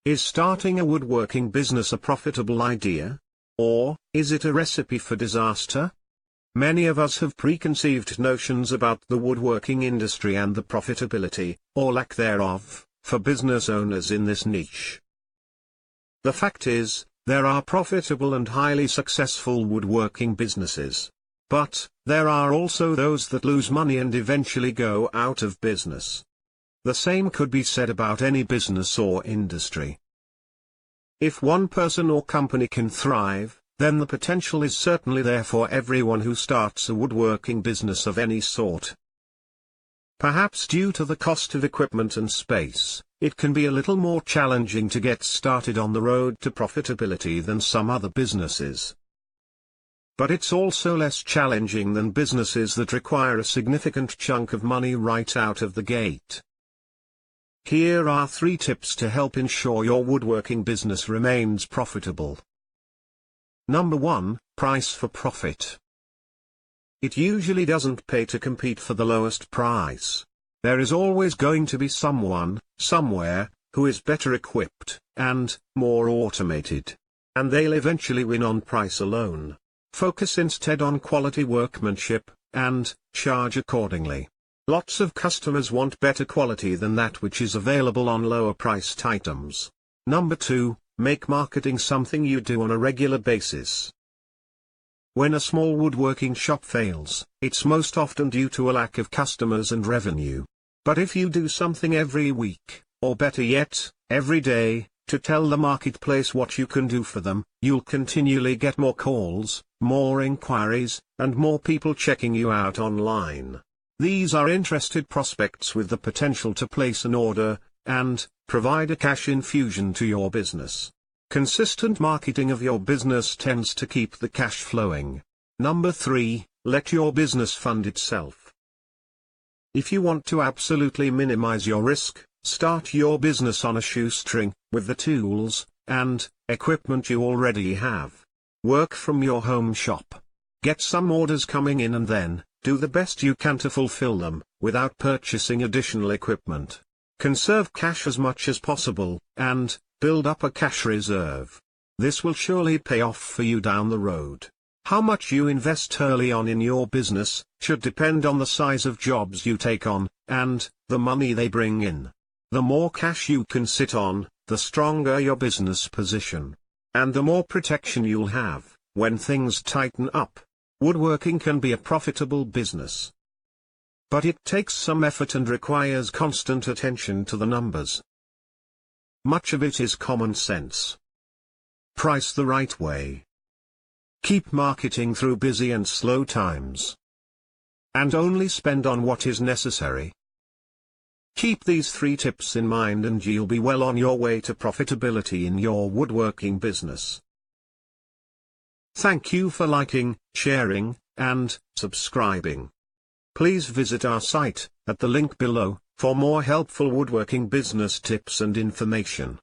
Is starting a woodworking business a profitable idea? Or, is it a recipe for disaster? Many of us have preconceived notions about the woodworking industry and the profitability, or lack thereof, for business owners in this niche. The fact is, there are profitable and highly successful woodworking businesses. But, there are also those that lose money and eventually go out of business. The same could be said about any business or industry. If one person or company can thrive, then the potential is certainly there for everyone who starts a woodworking business of any sort. Perhaps due to the cost of equipment and space, it can be a little more challenging to get started on the road to profitability than some other businesses. But it's also less challenging than businesses that require a significant chunk of money right out of the gate. Here are 3 tips to help ensure your woodworking business remains profitable. Number 1, price for profit. It usually doesn't pay to compete for the lowest price. There is always going to be someone, somewhere, who is better equipped, and more automated. And they'll eventually win on price alone. Focus instead on quality workmanship, and charge accordingly. Lots of customers want better quality than that which is available on lower priced items. Number 2, make marketing something you do on a regular basis. When a small woodworking shop fails, it's most often due to a lack of customers and revenue. But if you do something every week, or better yet, every day, to tell the marketplace what you can do for them, you'll continually get more calls, more inquiries, and more people checking you out online. These are interested prospects with the potential to place an order, and provide a cash infusion to your business. Consistent marketing of your business tends to keep the cash flowing. Number 3, let your business fund itself. If you want to absolutely minimize your risk, start your business on a shoestring, with the tools and equipment you already have. Work from your home shop. Get some orders coming in and then, do the best you can to fulfill them, without purchasing additional equipment. Conserve cash as much as possible, and build up a cash reserve. This will surely pay off for you down the road. How much you invest early on in your business should depend on the size of jobs you take on, and the money they bring in. The more cash you can sit on, the stronger your business position. And the more protection you'll have when things tighten up. Woodworking can be a profitable business. But it takes some effort and requires constant attention to the numbers. Much of it is common sense. Price the right way. Keep marketing through busy and slow times. And only spend on what is necessary. Keep these 3 tips in mind and you'll be well on your way to profitability in your woodworking business. Thank you for liking, sharing, and subscribing. Please visit our site, at the link below, for more helpful woodworking business tips and information.